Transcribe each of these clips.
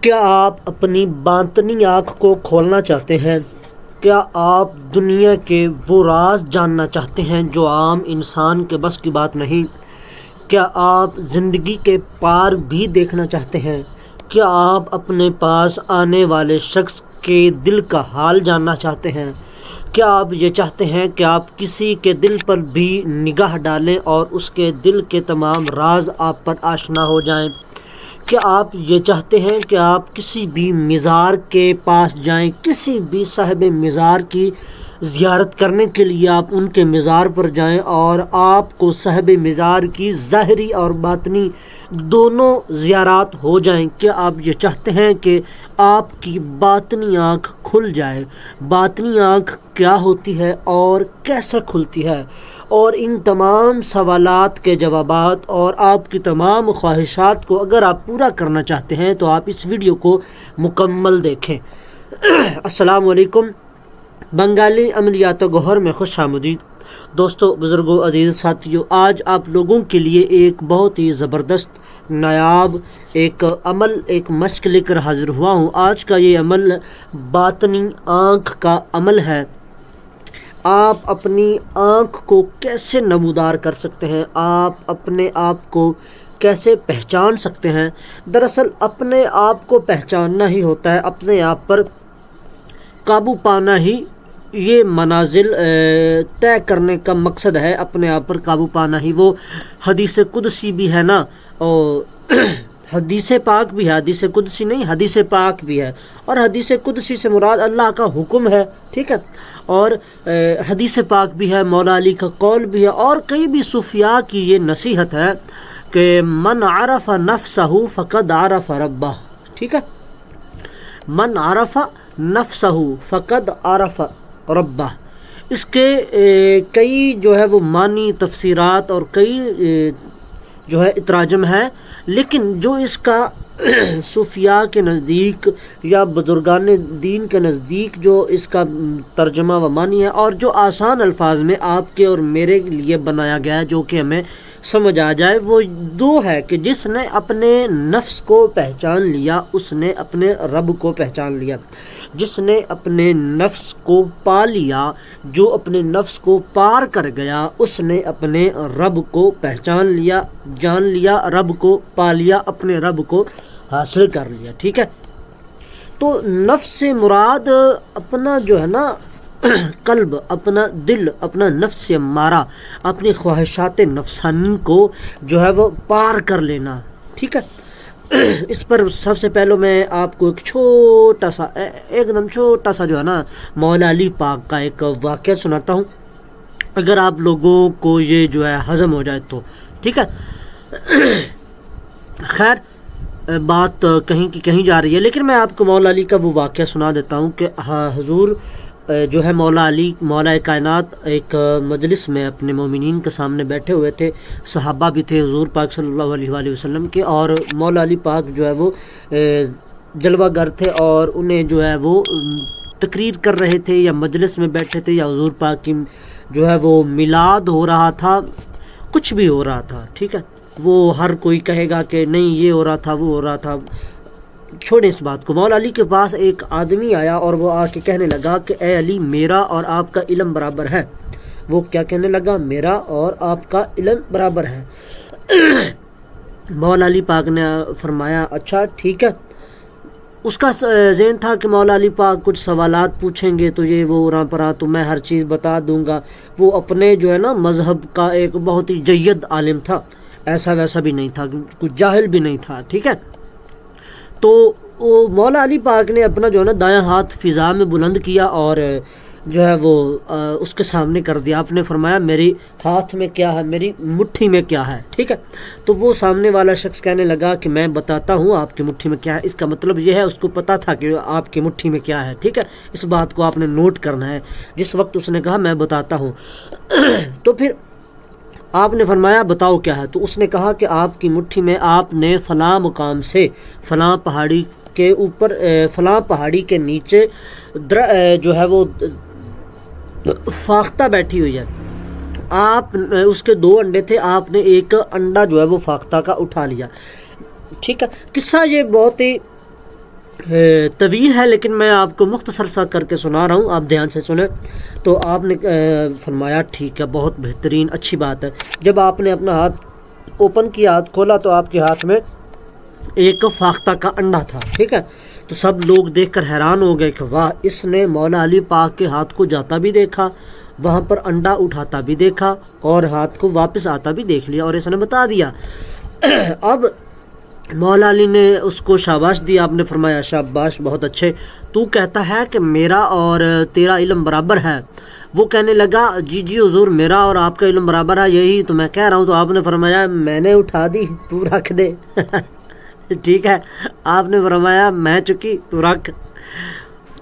کیا آپ اپنی باطنی آنکھ کو کھولنا چاہتے ہیں؟ کیا آپ دنیا کے وہ راز جاننا چاہتے ہیں جو عام انسان کے بس کی بات نہیں؟ کیا آپ زندگی کے پار بھی دیکھنا چاہتے ہیں؟ کیا آپ اپنے پاس آنے والے شخص کے دل کا حال جاننا چاہتے ہیں؟ کیا آپ یہ چاہتے ہیں کہ آپ کسی کے دل پر بھی نگاہ ڈالیں اور اس کے دل کے تمام راز آپ پر آشنا ہو جائیں؟ کیا آپ یہ چاہتے ہیں کہ آپ کسی بھی مزار کے پاس جائیں، کسی بھی صاحب مزار کی زیارت کرنے کے لیے آپ ان کے مزار پر جائیں اور آپ کو صاحب مزار کی ظاہری اور باطنی دونوں زیارات ہو جائیں؟ کیا آپ یہ چاہتے ہیں کہ آپ کی باطنی آنکھ کھل جائے؟ باطنی آنکھ کیا ہوتی ہے اور کیسے کھلتی ہے؟ اور ان تمام سوالات کے جوابات اور آپ کی تمام خواہشات کو اگر آپ پورا کرنا چاہتے ہیں تو آپ اس ویڈیو کو مکمل دیکھیں۔ السلام علیکم، بنگالی عملیات گوہر میں خوش آمدید دوستو، بزرگوں، عزیز ساتھیوں۔ آج آپ لوگوں کے لیے ایک بہت ہی زبردست نایاب ایک عمل، ایک مشق لے کر حاضر ہوا ہوں۔ آج کا یہ عمل باطنی آنکھ کا عمل ہے۔ آپ اپنی آنکھ کو کیسے نمودار کر سکتے ہیں؟ آپ اپنے آپ کو کیسے پہچان سکتے ہیں؟ دراصل اپنے آپ کو پہچاننا ہی ہوتا ہے، اپنے آپ پر قابو پانا ہی یہ منازل طے کرنے کا مقصد ہے۔ اپنے آپ پر قابو پانا ہی وہ حدیث قدسی بھی ہے نا، اور حدیث پاک بھی ہے، حدیث قدسی نہیں، حدیث پاک بھی ہے۔ اور حدیث قدسی سے مراد اللہ کا حکم ہے، ٹھیک ہے، اور حدیث پاک بھی ہے، مولا علی کا قول بھی ہے، اور کئی بھی صوفیاء کی یہ نصیحت ہے کہ من عرف نفسہ فقد عرف ربہ، ٹھیک ہے، من عرف نفسہ فقد عرف ربہ۔ اس کے کئی جو ہے وہ معنی، تفسیرات اور کئی جو ہے اتراجم ہے، لیکن جو اس کا صوفیاء کے نزدیک یا بزرگان دین کے نزدیک جو اس کا ترجمہ و معنی ہے، اور جو آسان الفاظ میں آپ کے اور میرے لیے بنایا گیا ہے جو کہ ہمیں سمجھ آ جائے، وہ دو ہے کہ جس نے اپنے نفس کو پہچان لیا اس نے اپنے رب کو پہچان لیا۔ جس نے اپنے نفس کو پا لیا، جو اپنے نفس کو پار کر گیا، اس نے اپنے رب کو پہچان لیا، جان لیا، رب کو پا لیا، اپنے رب کو حاصل کر لیا، ٹھیک ہے۔ تو نفس سے مراد اپنا جو ہے نا قلب، اپنا دل، اپنا نفس امارہ، اپنی خواہشات نفسانی کو جو ہے وہ پار کر لینا، ٹھیک ہے۔ اس پر سب سے پہلے میں آپ کو ایک چھوٹا سا، ایک دم چھوٹا سا جو ہے نا مولا علی پاک کا ایک واقعہ سناتا ہوں، اگر آپ لوگوں کو یہ جو ہے ہضم ہو جائے تو، ٹھیک ہے۔ خیر، بات کہیں کی کہیں جا رہی ہے، لیکن میں آپ کو مولا علی کا وہ واقعہ سنا دیتا ہوں کہ حضور جو ہے مولا علی، مولا کائنات ایک مجلس میں اپنے مومنین کے سامنے بیٹھے ہوئے تھے، صحابہ بھی تھے حضور پاک صلی اللہ علیہ وآلہ وسلم کے، اور مولا علی پاک جو ہے وہ جلوہ گر تھے اور انہیں جو ہے وہ تقریر کر رہے تھے یا مجلس میں بیٹھے تھے، یا حضور پاک کی جو ہے وہ میلاد ہو رہا تھا، کچھ بھی ہو رہا تھا، ٹھیک ہے۔ وہ ہر کوئی کہے گا کہ نہیں یہ ہو رہا تھا، وہ ہو رہا تھا، چھوڑیں اس بات کو۔ مولا علی کے پاس ایک آدمی آیا اور وہ آ کے کہنے لگا کہ اے علی، میرا اور آپ کا علم برابر ہے۔ وہ کیا کہنے لگا؟ میرا اور آپ کا علم برابر ہے۔ مولا علی پاک نے فرمایا اچھا ٹھیک ہے۔ اس کا ذہن تھا کہ مولا علی پاک کچھ سوالات پوچھیں گے تو یہ وہ راں پراں تو میں ہر چیز بتا دوں گا۔ وہ اپنے جو ہے نا مذہب کا ایک بہت ہی جید عالم تھا، ایسا ویسا بھی نہیں تھا، کچھ جاہل بھی نہیں تھا، ٹھیک ہے۔ تو مولا علی پاک نے اپنا جو ہے نا دایاں ہاتھ فضا میں بلند کیا اور جو ہے وہ اس کے سامنے کر دیا۔ آپ نے فرمایا میری ہاتھ میں کیا ہے، میری مٹھی میں کیا ہے، ٹھیک ہے۔ تو وہ سامنے والا شخص کہنے لگا کہ میں بتاتا ہوں آپ کی مٹھی میں کیا ہے۔ اس کا مطلب یہ ہے اس کو پتا تھا کہ آپ کی مٹھی میں کیا ہے، ٹھیک ہے۔ اس بات کو آپ نے نوٹ کرنا ہے۔ جس وقت اس نے کہا میں بتاتا ہوں تو پھر آپ نے فرمایا بتاؤ کیا ہے۔ تو اس نے کہا کہ آپ کی مٹھی میں آپ نے فلاں مقام سے فلاں پہاڑی کے اوپر، فلاں پہاڑی کے نیچے جو ہے وہ فاختہ بیٹھی ہوئی ہے، آپ اس کے 2 انڈے تھے، آپ نے ایک انڈا جو ہے وہ فاختہ کا اٹھا لیا، ٹھیک ہے۔ قصہ یہ بہت ہی طویل ہے لیکن میں آپ کو مختصر سا کر کے سنا رہا ہوں، آپ دھیان سے سنیں۔ تو آپ نے فرمایا ٹھیک ہے، بہت بہترین، اچھی بات ہے۔ جب آپ نے اپنا ہاتھ اوپن کیا، ہاتھ کھولا، تو آپ کے ہاتھ میں ایک فاختہ کا انڈا تھا، ٹھیک ہے۔ تو سب لوگ دیکھ کر حیران ہو گئے کہ واہ، اس نے مولا علی پاک کے ہاتھ کو جاتا بھی دیکھا، وہاں پر انڈا اٹھاتا بھی دیکھا، اور ہاتھ کو واپس آتا بھی دیکھ لیا، اور اس نے بتا دیا۔ اب مولا علی نے اس کو شاباش دی، آپ نے فرمایا شاباش، بہت اچھے، تو کہتا ہے کہ میرا اور تیرا علم برابر ہے۔ وہ کہنے لگا جی جی حضور، میرا اور آپ کا علم برابر ہے، یہی تو میں کہہ رہا ہوں۔ تو آپ نے فرمایا میں نے اٹھا دی، تو رکھ دے۔ ٹھیک ہے، آپ نے فرمایا میں چکی، تو رکھ۔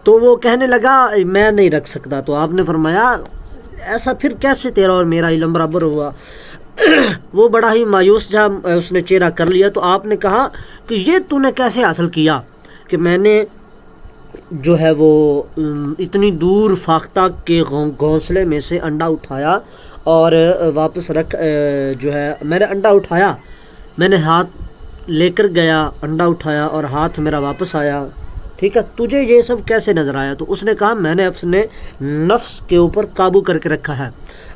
تو وہ کہنے لگا میں نہیں رکھ سکتا۔ تو آپ نے فرمایا ایسا پھر کیسے تیرا اور میرا علم برابر ہوا؟ وہ بڑا ہی مایوس جا، اس نے چہرہ کر لیا۔ تو آپ نے کہا کہ یہ تو نے کیسے حاصل کیا کہ میں نے جو ہے وہ اتنی دور فاختہ کے گھونسلے میں سے انڈا اٹھایا اور واپس رکھ، جو ہے میں نے انڈا اٹھایا، میں نے ہاتھ لے کر گیا، انڈا اٹھایا اور ہاتھ میرا واپس آیا، ٹھیک ہے، تجھے یہ سب کیسے نظر آیا؟ تو اس نے کہا میں نے اپنے نفس کے اوپر قابو کر کے رکھا ہے۔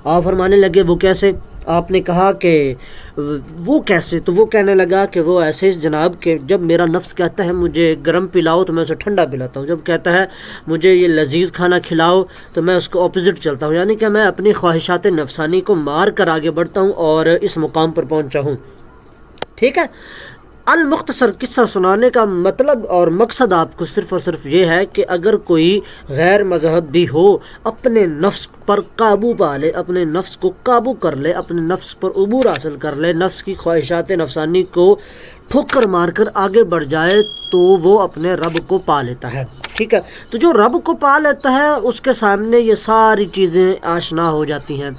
آپ فرمانے لگے وہ کیسے؟ آپ نے کہا کہ وہ کیسے؟ تو وہ کہنے لگا کہ وہ ایسے جناب کہ جب میرا نفس کہتا ہے مجھے گرم پلاؤ تو میں اسے ٹھنڈا پلاتا ہوں، جب کہتا ہے مجھے یہ لذیذ کھانا کھلاؤ تو میں اس کو اپوزٹ چلتا ہوں، یعنی کہ میں اپنی خواہشات نفسانی کو مار کر آگے بڑھتا ہوں اور اس مقام پر پہنچا ہوں، ٹھیک ہے۔ المختصر قصہ سنانے کا مطلب اور مقصد آپ کو صرف اور صرف یہ ہے کہ اگر کوئی غیر مذہب بھی ہو، اپنے نفس پر قابو پا لے، اپنے نفس کو قابو کر لے، اپنے نفس پر عبور حاصل کر لے، نفس کی خواہشات نفسانی کو ٹھوکر مار کر آگے بڑھ جائے تو وہ اپنے رب کو پا لیتا ہے، ٹھیک ہے۔ تو جو رب کو پا لیتا ہے اس کے سامنے یہ ساری چیزیں آشنا ہو جاتی ہیں،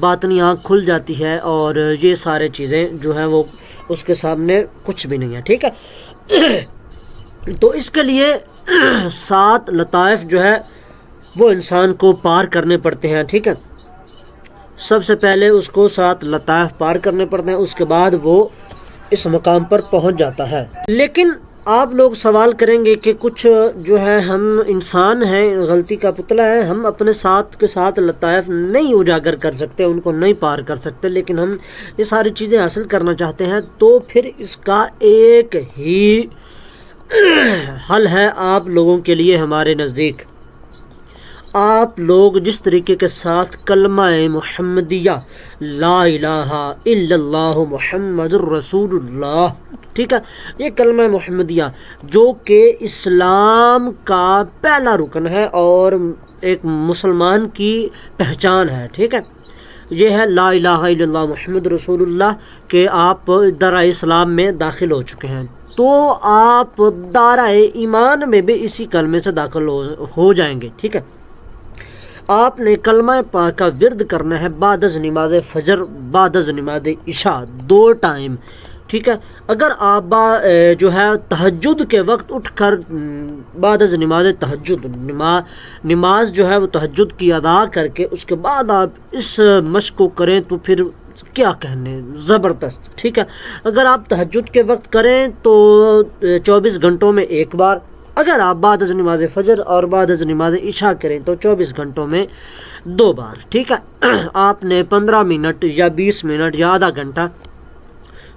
باطنی آنکھ کھل جاتی ہے، اور یہ سارے چیزیں جو ہیں وہ اس کے سامنے کچھ بھی نہیں ہے، ٹھیک ہے۔ تو اس کے لیے 7 لطائف جو ہے وہ انسان کو پار کرنے پڑتے ہیں، ٹھیک ہے۔ سب سے پہلے اس کو 7 لطائف پار کرنے پڑتے ہیں، اس کے بعد وہ اس مقام پر پہنچ جاتا ہے۔ لیکن آپ لوگ سوال کریں گے کہ کچھ جو ہے ہم انسان ہیں، غلطی کا پتلا ہے، ہم اپنے ساتھ کے ساتھ لطائف نہیں اجاگر کر سکتے، ان کو نہیں پار کر سکتے، لیکن ہم یہ ساری چیزیں حاصل کرنا چاہتے ہیں۔ تو پھر اس کا ایک ہی حل ہے آپ لوگوں کے لیے ہمارے نزدیک۔ آپ لوگ جس طریقے کے ساتھ کلمہ محمدیہ لا الہ الا اللہ محمد الرسول اللہ، ٹھیک ہے، یہ کلمہ محمدیہ جو کہ اسلام کا پہلا رکن ہے اور ایک مسلمان کی پہچان ہے، ٹھیک ہے، یہ ہے لا الہ الا اللہ محمد رسول اللہ، کہ آپ دارِ اسلام میں داخل ہو چکے ہیں۔ تو آپ دارِ ایمان میں بھی اسی کلمے سے داخل ہو جائیں گے، ٹھیک ہے۔ آپ نے کلمہ پاک کا ورد کرنا ہے بعد از نماز فجر، بعد از نماز عشاء، 2 ٹائم، ٹھیک ہے۔ اگر آپ جو ہے تہجد کے وقت اٹھ کر بعد از نماز تہجد، نماز جو ہے وہ تہجد کی ادا کر کے اس کے بعد آپ اس مشق کو کریں تو پھر کیا کہنے، زبردست، ٹھیک ہے۔ اگر آپ تہجد کے وقت کریں تو 24 گھنٹوں میں ایک بار، اگر آپ بعد از نماز فجر اور بعد از نماز عشاء کریں تو 24 گھنٹوں میں 2 بار، ٹھیک ہے۔ آپ نے 15 منٹ یا 20 منٹ یا آدھا گھنٹہ،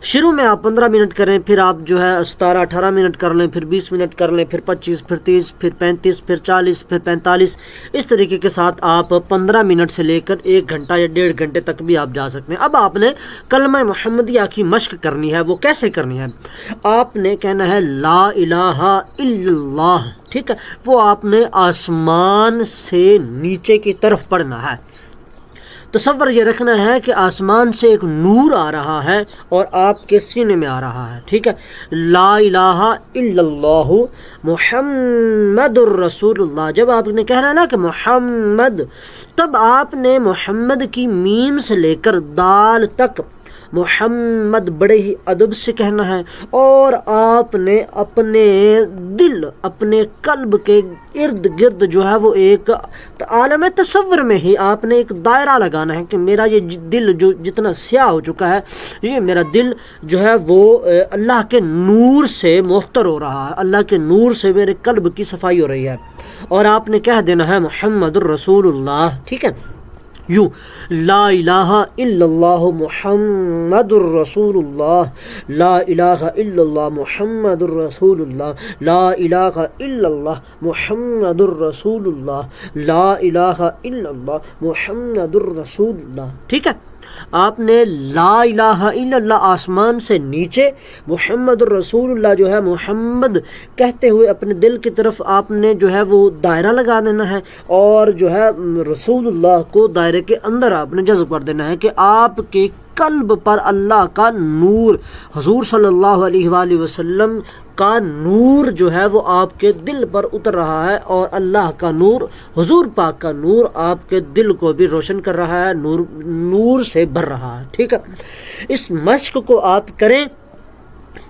شروع میں آپ 15 منٹ کریں، پھر آپ جو ہے 17-18 منٹ کر لیں، پھر 20 منٹ کر لیں، پھر 25، پھر 30، پھر 35، پھر 40، پھر 45، اس طریقے کے ساتھ آپ 15 منٹ سے لے کر 1 گھنٹہ یا 1.5 گھنٹے تک بھی آپ جا سکتے ہیں۔ اب آپ نے کلمہ محمدیہ کی مشق کرنی ہے، وہ کیسے کرنی ہے؟ آپ نے کہنا ہے لا الہ الا اللہ، ٹھیک ہے، وہ آپ نے آسمان سے نیچے کی طرف پڑھنا ہے۔ تصور یہ رکھنا ہے کہ آسمان سے ایک نور آ رہا ہے اور آپ کے سینے میں آ رہا ہے، ٹھیک ہے۔ لا الہ الا اللہ محمد الرسول اللہ، جب آپ نے کہنا ہے نا کہ محمد، تب آپ نے محمد کی میم سے لے کر دال تک محمد بڑے ہی ادب سے کہنا ہے، اور آپ نے اپنے دل، اپنے قلب کے ارد گرد جو ہے وہ ایک عالم تصور میں ہی آپ نے ایک دائرہ لگانا ہے کہ میرا یہ دل جو جتنا سیاہ ہو چکا ہے، یہ میرا دل جو ہے وہ اللہ کے نور سے مختر ہو رہا ہے، اللہ کے نور سے میرے قلب کی صفائی ہو رہی ہے، اور آپ نے کہہ دینا ہے محمد الرسول اللہ، ٹھیک ہے؟ یوں لا الہ الا اللہ محمد الرسول اللہ، لا الہ الا اللہ محمد الرسول اللہ، لا الہ الا اللہ محمد الرسول اللہ، لا الہ الا اللہ محمد الرسول اللہ، ٹھیک ہے؟ آپ نے لا الہ الا اللہ آسمان سے نیچے، محمد الرسول اللہ جو ہے محمد کہتے ہوئے اپنے دل کی طرف آپ نے جو ہے وہ دائرہ لگا دینا ہے، اور جو ہے رسول اللہ کو دائرے کے اندر آپ نے جذب کر دینا ہے کہ آپ کے قلب پر اللہ کا نور، حضور صلی اللہ علیہ وآلہ وسلم کا نور جو ہے وہ آپ کے دل پر اتر رہا ہے، اور اللہ کا نور، حضور پاک کا نور آپ کے دل کو بھی روشن کر رہا ہے، نور سے بھر رہا ہے، ٹھیک ہے؟ اس مشق کو آپ کریں،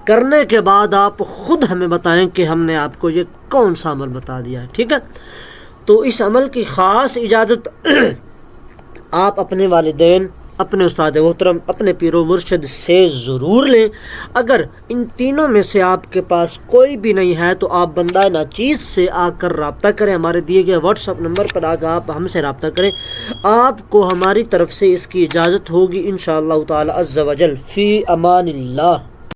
کرنے کے بعد آپ خود ہمیں بتائیں کہ ہم نے آپ کو یہ کون سا عمل بتا دیا ہے، ٹھیک ہے؟ تو اس عمل کی خاص اجازت آپ اپنے والدین، اپنے استاد محترم، اپنے پیر و مرشد سے ضرور لیں۔ اگر ان تینوں میں سے آپ کے پاس کوئی بھی نہیں ہے تو آپ بندہ ناچیز سے آ کر رابطہ کریں، ہمارے دیے گئے واٹس ایپ نمبر پر آ کر آپ ہم سے رابطہ کریں، آپ کو ہماری طرف سے اس کی اجازت ہوگی انشاءاللہ تعالی عز و جل۔ فی امان اللہ۔